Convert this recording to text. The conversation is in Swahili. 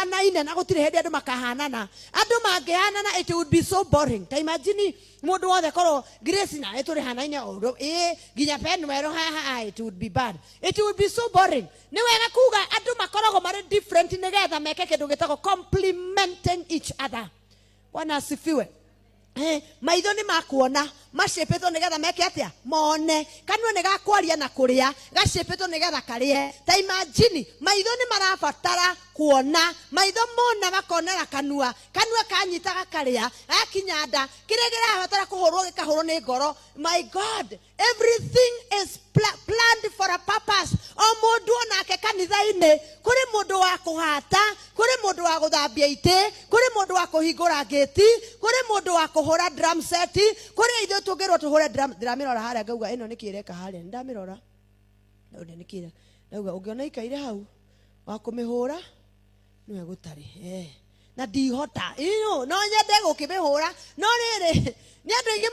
matihanaine na gutire hindi andu makahanana andu mangìhanana it would be so boring ta imagine mundu wothe korwo Grace na eturi hanaine o ginya pen wero ha it would be bad it would be so boring ni wega kuga andu makoragwo mari different nigetha meke kindu gitagwo complementing each other Bwana asifiwe maitho ni makuona macipetwo nigetha meke atia mone kanua ni gakwaria na kuria gacipetwo nigetha karie ta imagine maitho ni marabatara kuona maitho mona makonera kanua kanyita gakaria akinya nda kire girabatara kuhurwo gikahurwo ni ngoro my God everything is planned for a purpose o mundu onake kanitha-ini kuri mundu wa kuhata kuri mundu wa guthambia ite kuri mundu wa kuhingura gate kuri mundu wa kuhura drum set kuri ithu tungirwo tuhure drum ndiramirora haria ngauga ino nikireka haria ndamirora ndio nikira ngauga ungiona ikaire hau wa kumihura niwe gutari na ndihota no nyende gukimihura no riri ni andu ingi